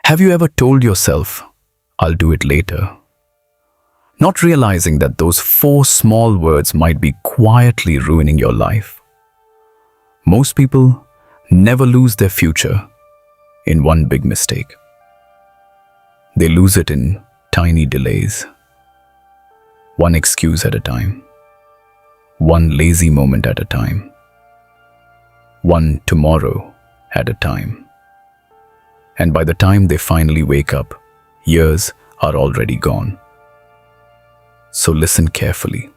Have you ever told yourself, "I'll do it later," not realizing that those four small words might be quietly ruining your life? Most people never lose their future in one big mistake. They lose it in tiny delays, one excuse at a time, one lazy moment at a time, one tomorrow at a time. And by the time they finally wake up, years are already gone. So listen carefully,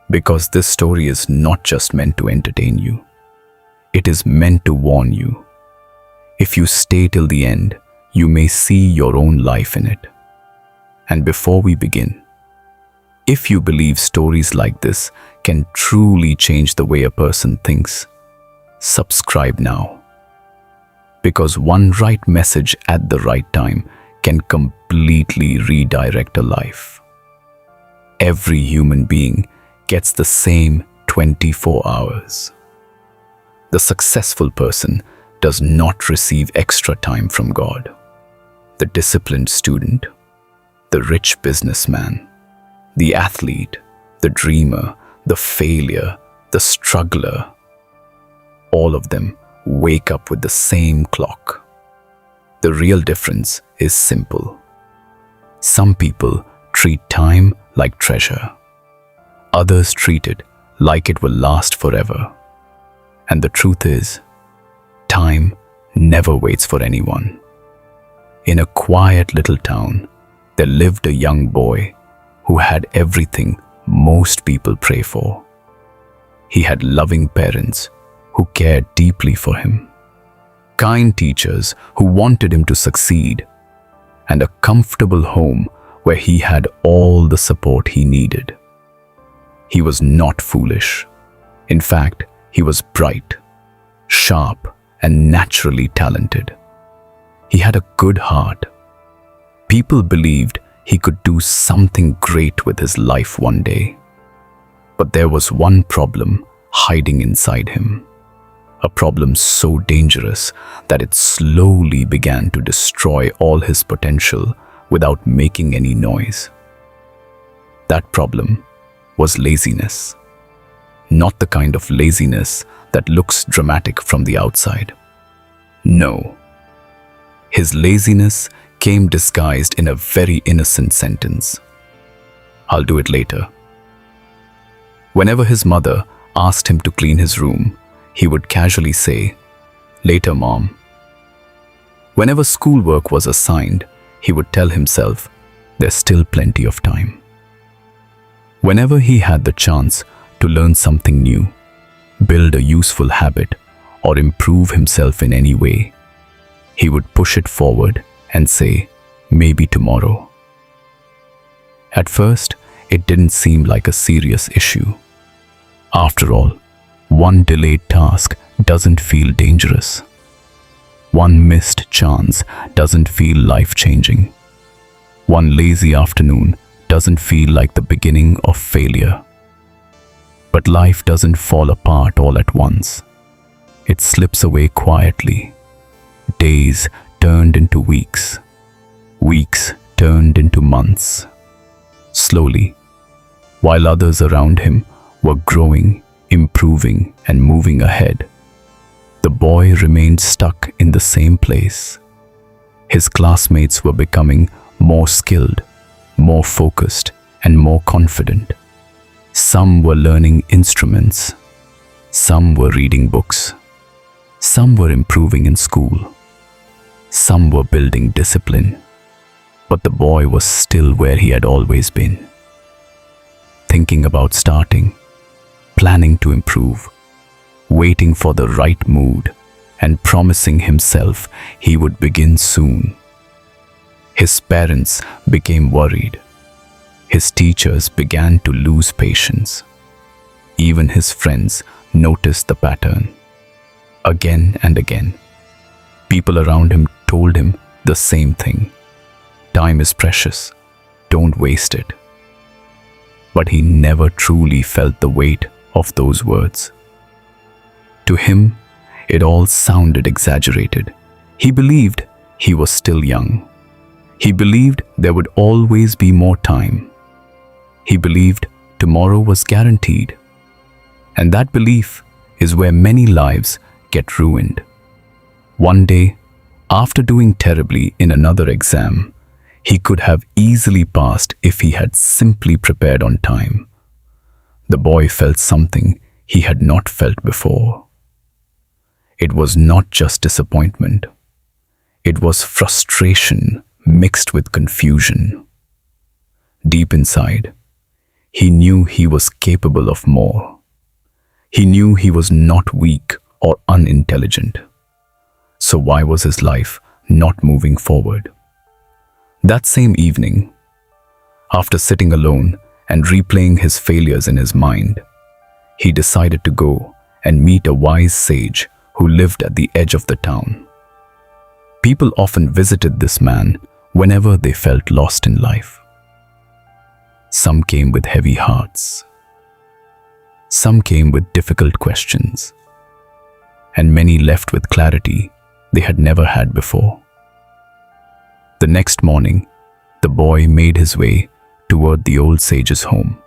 because this story is not just meant to entertain you. It is meant to warn you. If you stay till the end, you may see your own life in it. And before we begin, if you believe stories like this can truly change the way a person thinks, subscribe now. Because one right message at the right time can completely redirect a life. Every human being gets the same 24 hours. The successful person does not receive extra time from God. The disciplined student, the rich businessman, the athlete, the dreamer, the failure, the struggler, all of them wake up with the same clock. The real difference is simple. Some people treat time like treasure. Others treat it like it will last forever. And the truth is, time never waits for anyone. In a quiet little town, there lived a young boy who had everything most people pray for. He had loving parents who cared deeply for him, kind teachers who wanted him to succeed, and a comfortable home where he had all the support he needed. He was not foolish. In fact, he was bright, sharp, and naturally talented. He had a good heart. People believed he could do something great with his life one day. But there was one problem hiding inside him. A problem so dangerous that it slowly began to destroy all his potential without making any noise. That problem was laziness. Not the kind of laziness that looks dramatic from the outside. No. His laziness came disguised in a very innocent sentence. "I'll do it later." Whenever his mother asked him to clean his room, he would casually say, "Later, Mom." Whenever schoolwork was assigned, he would tell himself, "There's still plenty of time." Whenever he had the chance to learn something new, build a useful habit, or improve himself in any way, he would push it forward and say, "Maybe tomorrow." At first, it didn't seem like a serious issue. After all, one delayed task doesn't feel dangerous. One missed chance doesn't feel life-changing. One lazy afternoon doesn't feel like the beginning of failure. But life doesn't fall apart all at once. It slips away quietly. Days turned into weeks. Weeks turned into months. Slowly, while others around him were growing, improving, and moving ahead, the boy remained stuck in the same place. His classmates were becoming more skilled, more focused, and more confident. Some were learning instruments. Some were reading books. Some were improving in school. Some were building discipline. But the boy was still where he had always been. Thinking about starting, planning to improve, waiting for the right mood, and promising himself he would begin soon. His parents became worried. His teachers began to lose patience. Even his friends noticed the pattern. Again and again, people around him told him the same thing. Time is precious. Don't waste it. But he never truly felt the weight of those words. To him, it all sounded exaggerated. He believed He was still young. He believed there would always be more time. He believed tomorrow was guaranteed. And that belief is where many lives get ruined. One day, after doing terribly in another exam, he could have easily passed if he had simply prepared on time. The boy felt something he had not felt before. It was not just disappointment. It was frustration mixed with confusion. Deep inside, he knew he was capable of more. He knew he was not weak or unintelligent. So why was his life not moving forward? That same evening, after sitting alone and replaying his failures in his mind, he decided to go and meet a wise sage who lived at the edge of the town. People often visited this man whenever they felt lost in life. Some came with heavy hearts. Some came with difficult questions. And many left with clarity they had never had before. The next morning, the boy made his way toward the old sage's home.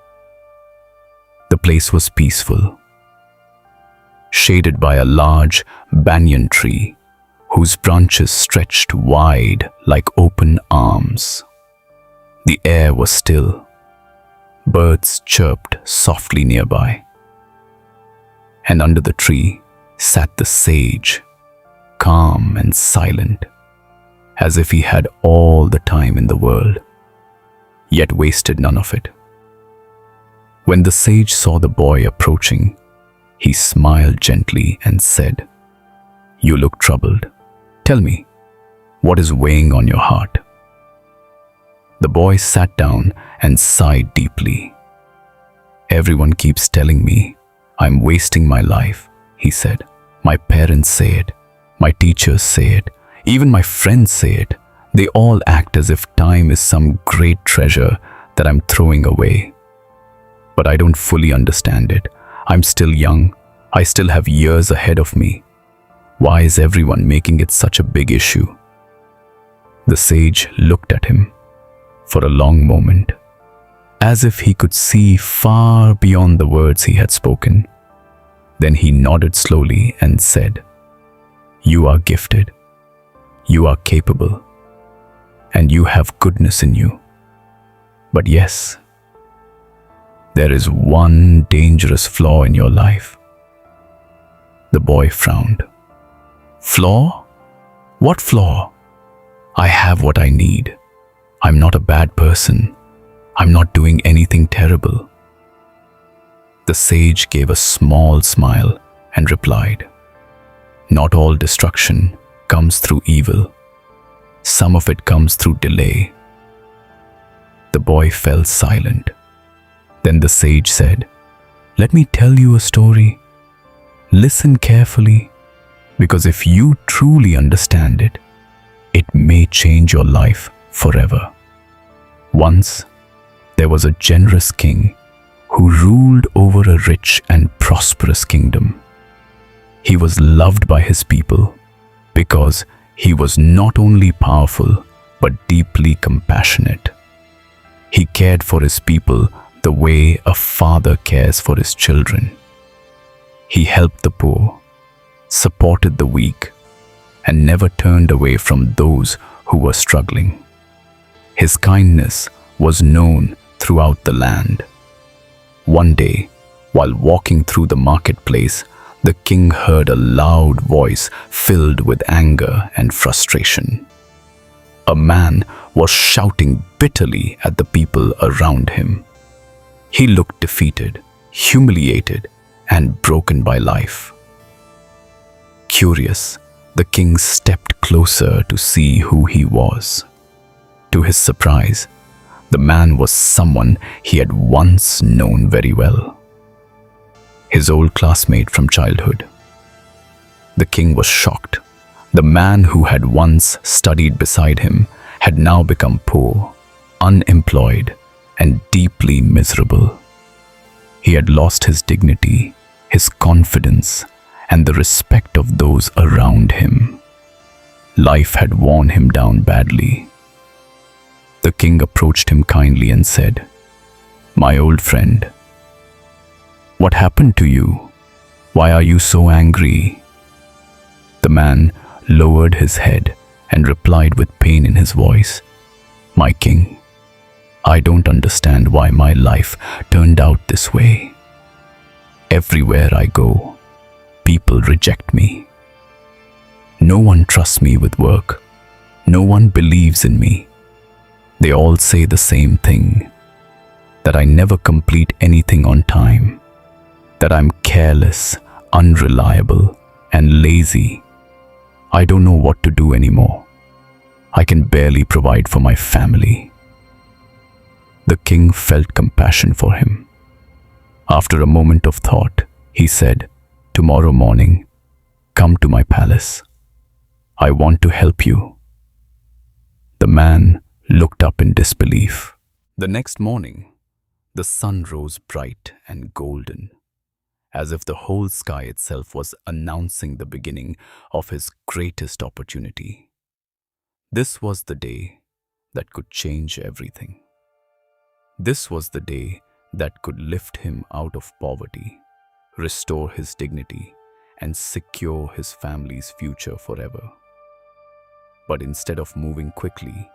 The place was peaceful, shaded by a large banyan tree whose branches stretched wide like open arms. The air was still. Birds chirped softly nearby. And under the tree sat the sage, calm and silent, as if he had all the time in the world, yet wasted none of it. When the sage saw the boy approaching, he smiled gently and said, "You look troubled. Tell me, what is weighing on your heart?" The boy sat down and sighed deeply. "Everyone keeps telling me I'm wasting my life," he said. "My parents say it, my teachers say it, even my friends say it. They all act as if time is some great treasure that I'm throwing away. But I don't fully understand it. I'm still young. I still have years ahead of me. Why is everyone making it such a big issue?" The sage looked at him for a long moment, as if he could see far beyond the words he had spoken. Then he nodded slowly and said, "You are gifted. You are capable. And you have goodness in you. But yes, there is one dangerous flaw in your life." The boy frowned. "Flaw? What flaw? I have what I need. I'm not a bad person. I'm not doing anything terrible." The sage gave a small smile and replied, "Not all destruction comes through evil. Some of it comes through delay." The boy fell silent. Then the sage said, "Let me tell you a story. Listen carefully, because if you truly understand it, it may change your life forever. Once, there was a generous king who ruled over a rich and prosperous kingdom. He was loved by his people because he was not only powerful but deeply compassionate. He cared for his people the way a father cares for his children. He helped the poor, supported the weak, and never turned away from those who were struggling. His kindness was known throughout the land. One day, while walking through the marketplace, the king heard a loud voice filled with anger and frustration. A man was shouting bitterly at the people around him. He looked defeated, humiliated, and broken by life. Curious, the king stepped closer to see who he was. To his surprise, the man was someone he had once known very well. His old classmate from childhood. The king was shocked. The man who had once studied beside him had now become poor, unemployed, and deeply miserable. He had lost his dignity, his confidence, and the respect of those around him. Life had worn him down badly. The king approached him kindly and said, "My old friend, what happened to you? Why are you so angry?" The man lowered his head and replied with pain in his voice, "My king, I don't understand why my life turned out this way. Everywhere I go, people reject me. No one trusts me with work. No one believes in me. They all say the same thing, that I never complete anything on time, that I'm careless, unreliable, and lazy. I don't know what to do anymore. I can barely provide for my family." The king felt compassion for him. After a moment of thought, he said, "Tomorrow morning, come to my palace. I want to help you." The man looked up in disbelief. The next morning, the sun rose bright and golden, as if the whole sky itself was announcing the beginning of his greatest opportunity. This was the day that could change everything. This was the day that could lift him out of poverty, restore his dignity, and secure his family's future forever. But instead of moving quickly,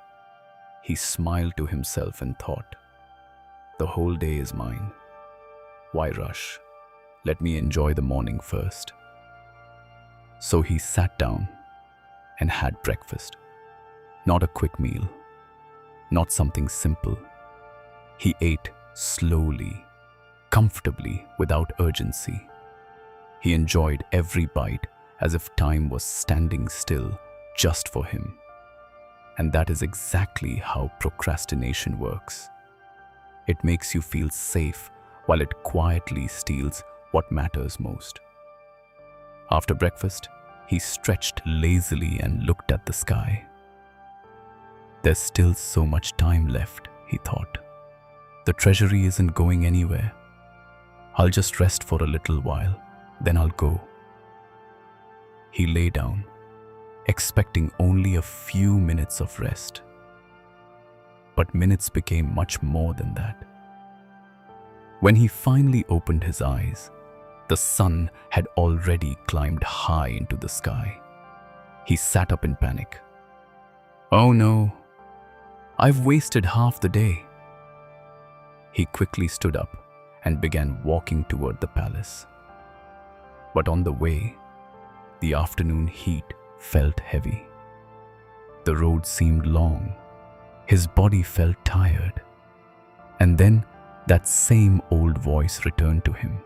he smiled to himself and thought, "The whole day is mine. Why rush? Let me enjoy the morning first." So he sat down and had breakfast. Not a quick meal, not something simple. He ate slowly, comfortably, without urgency. He enjoyed every bite as if time was standing still just for him. And that is exactly how procrastination works. It makes you feel safe while it quietly steals what matters most. After breakfast, he stretched lazily and looked at the sky. There's still so much time left, he thought. The treasury isn't going anywhere. I'll just rest for a little while, then I'll go. He lay down, expecting only a few minutes of rest. But minutes became much more than that. When he finally opened his eyes, the sun had already climbed high into the sky. He sat up in panic. "Oh no, I've wasted half the day." He quickly stood up and began walking toward the palace. But on the way, the afternoon heat felt heavy. The road seemed long. His body felt tired. And then that same old voice returned to him.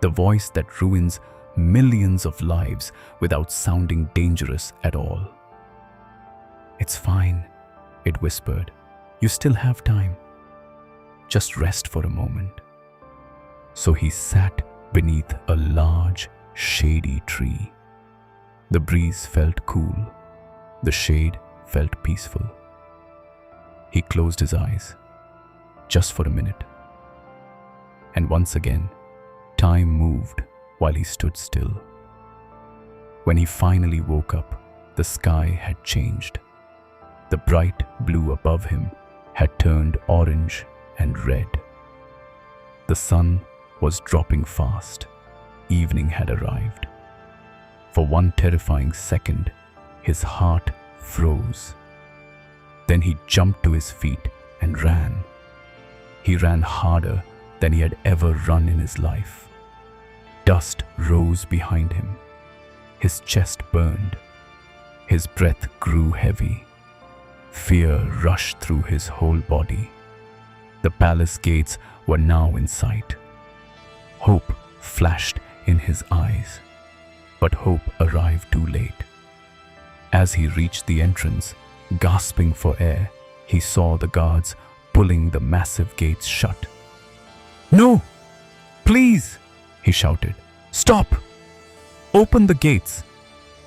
The voice that ruins millions of lives without sounding dangerous at all. "It's fine," it whispered. "You still have time. Just rest for a moment." So he sat beneath a large, shady tree. The breeze felt cool. The shade felt peaceful. He closed his eyes, just for a minute. And once again, time moved while he stood still. When he finally woke up, the sky had changed. The bright blue above him had turned orange and red. The sun was dropping fast. Evening had arrived. For one terrifying second, his heart froze. Then he jumped to his feet and ran. He ran harder than he had ever run in his life. Dust rose behind him. His chest burned. His breath grew heavy. Fear rushed through his whole body. The palace gates were now in sight. Hope flashed in his eyes, but hope arrived too late. As he reached the entrance, gasping for air, he saw the guards pulling the massive gates shut. "No! Please!" he shouted. "Stop! Open the gates!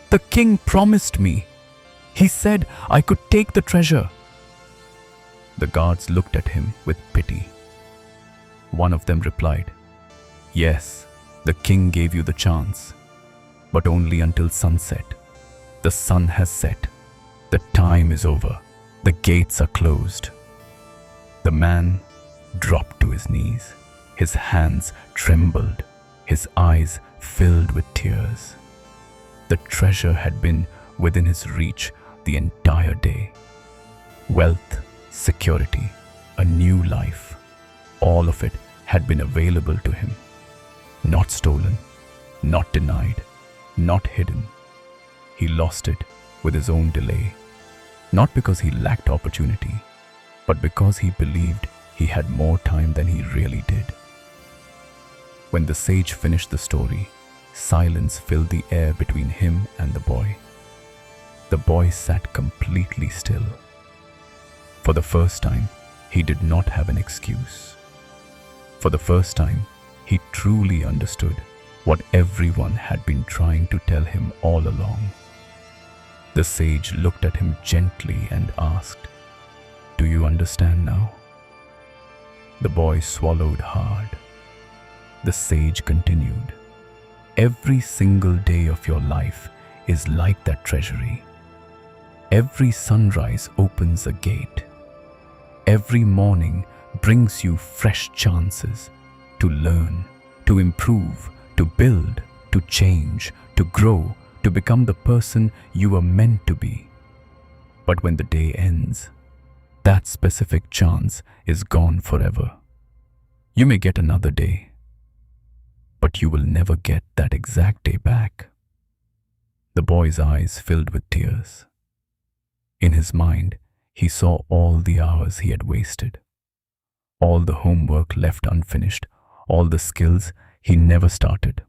The king promised me. He said I could take the treasure." The guards looked at him with pity. One of them replied, "Yes, the king gave you the chance, but only until sunset. The sun has set. The time is over. The gates are closed. The man dropped to his knees. His hands trembled. His eyes filled with tears. The treasure had been within his reach the entire day. Wealth, security, a new life, all of it had been available to him. Not stolen, not denied, not hidden. He lost it with his own delay, not because he lacked opportunity, but because he believed he had more time than he really did. When the sage finished the story, silence filled the air between him and the boy. The boy sat completely still. For the first time, he did not have an excuse. For the first time, he truly understood what everyone had been trying to tell him all along. The sage looked at him gently and asked, "Do you understand now?" The boy swallowed hard. The sage continued, "Every single day of your life is like that treasury. Every sunrise opens a gate. Every morning brings you fresh chances to learn, to improve, to build, to change, to grow, to become the person you are meant to be. But when the day ends, that specific chance is gone forever. You may get another day, but you will never get that exact day back." The boy's eyes filled with tears. In his mind, he saw all the hours he had wasted, all the homework left unfinished, all the skills he never started,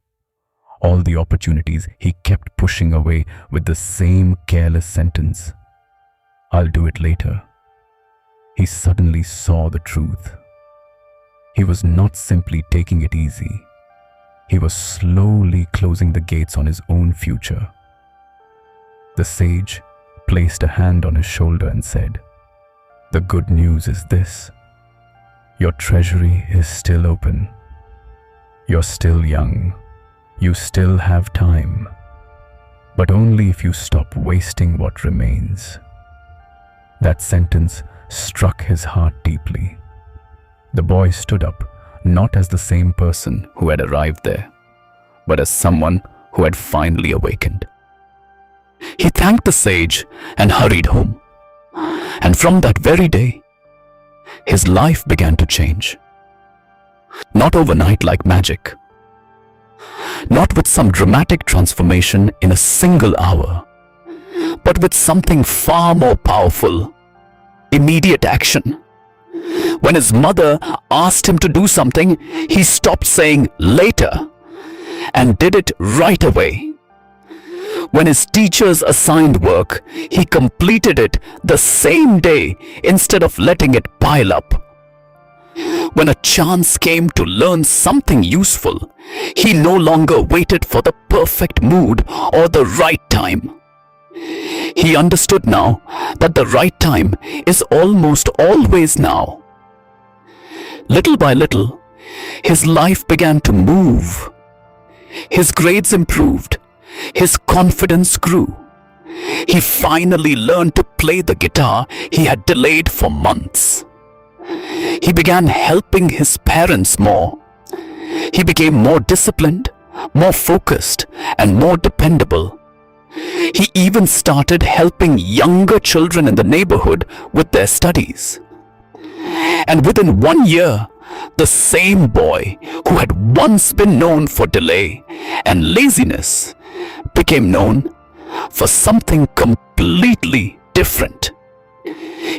all the opportunities he kept pushing away with the same careless sentence, "I'll do it later." He suddenly saw the truth. He was not simply taking it easy. He was slowly closing the gates on his own future. The sage placed a hand on his shoulder and said, "The good news is this. Your treasury is still open. You're still young. You still have time. But only if you stop wasting what remains." That sentence struck his heart deeply. The boy stood up, not as the same person who had arrived there, but as someone who had finally awakened. He thanked the sage and hurried home. And from that very day, his life began to change. Not overnight like magic, not with some dramatic transformation in a single hour, but with something far more powerful: immediate action. When his mother asked him to do something, he stopped saying "later" and did it right away. When his teachers assigned work, he completed it the same day instead of letting it pile up. When a chance came to learn something useful, he no longer waited for the perfect mood or the right time. He understood now that the right time is almost always now. Little by little, his life began to move. His grades improved. His confidence grew. He finally learned to play the guitar he had delayed for months. He began helping his parents more. He became more disciplined, more focused, and more dependable. He even started helping younger children in the neighborhood with their studies. And within 1 year, the same boy who had once been known for delay and laziness became known for something completely different.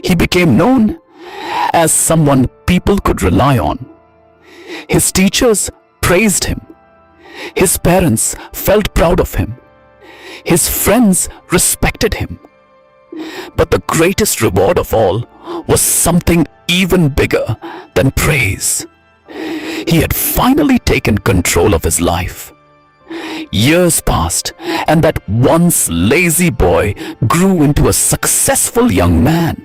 He became known as someone people could rely on. His teachers praised him. His parents felt proud of him. His friends respected him. But the greatest reward of all was something even bigger than praise. He had finally taken control of his life. Years passed, and that once lazy boy grew into a successful young man.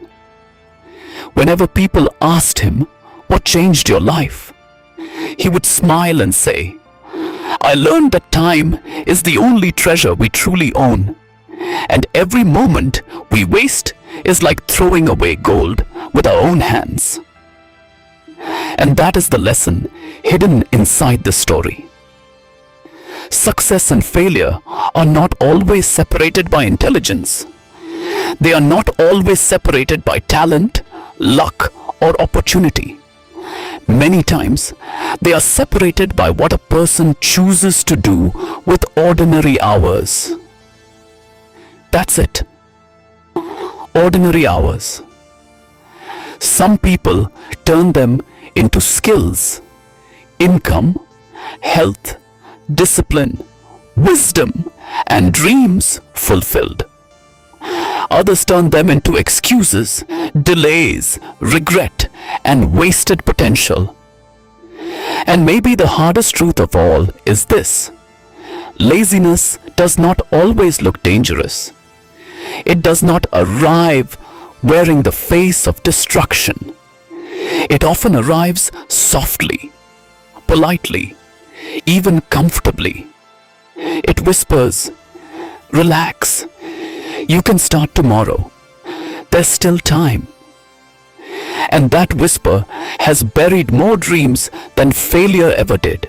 Whenever people asked him, "What changed your life?" he would smile and say, "I learned that time is the only treasure we truly own, And every moment we waste is like throwing away gold with our own hands. And that is the lesson hidden inside the story. Success and failure are not always separated by intelligence. They are not always separated by talent, luck, or opportunity. Many times, they are separated by what a person chooses to do with ordinary hours. That's it. Ordinary hours. Some people turn them into skills, income, health, discipline, wisdom, and dreams fulfilled. Others turn them into excuses, delays, regret, and wasted potential. And maybe the hardest truth of all is this: laziness does not always look dangerous. It does not arrive wearing the face of destruction. It often arrives softly, politely, even comfortably. It whispers, "Relax. You can start tomorrow. There's still time." And that whisper has buried more dreams than failure ever did.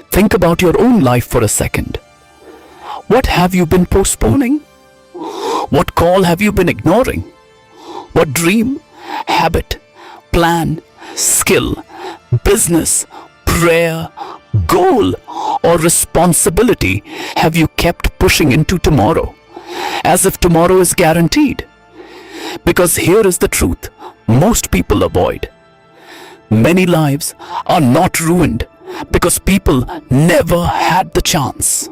Think about your own life for a second. What have you been postponing? What call have you been ignoring? What dream, habit, plan, skill, business, prayer, goal, or responsibility have you kept pushing into tomorrow, as if tomorrow is guaranteed? Because here is the truth most people avoid. Many lives are not ruined because people never had the chance.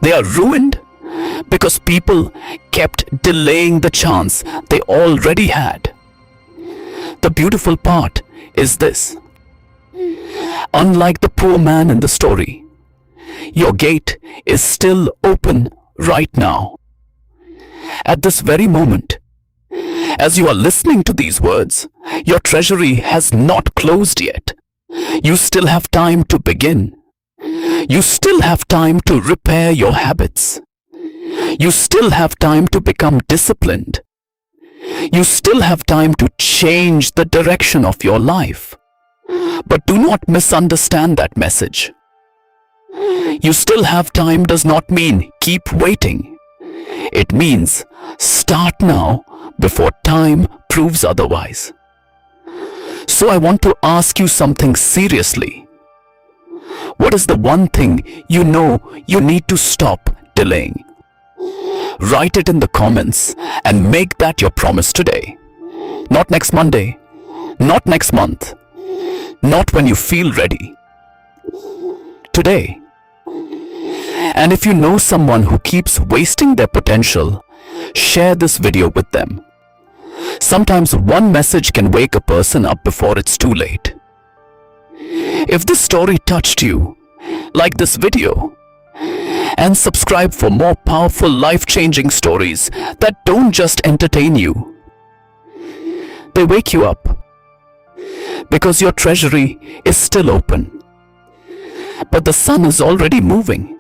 They are ruined because people kept delaying the chance they already had. The beautiful part is this: unlike the poor man in the story, your gate is still open right now. At this very moment, as you are listening to these words, your treasury has not closed yet. You still have time to begin. You still have time to repair your habits. You still have time to become disciplined. You still have time to change the direction of your life. But do not misunderstand that message. You still have time does not mean keep waiting. It means start now before time proves otherwise. So I want to ask you something seriously. What is the one thing you know you need to stop delaying? Write it in the comments and make that your promise today. Not next Monday, not next month, not when you feel ready. Today. And if you know someone who keeps wasting their potential, share this video with them. Sometimes one message can wake a person up before it's too late. If this story touched you, like this video, and subscribe for more powerful life-changing stories that don't just entertain you. They wake you up because your treasury is still open, but the sun is already moving.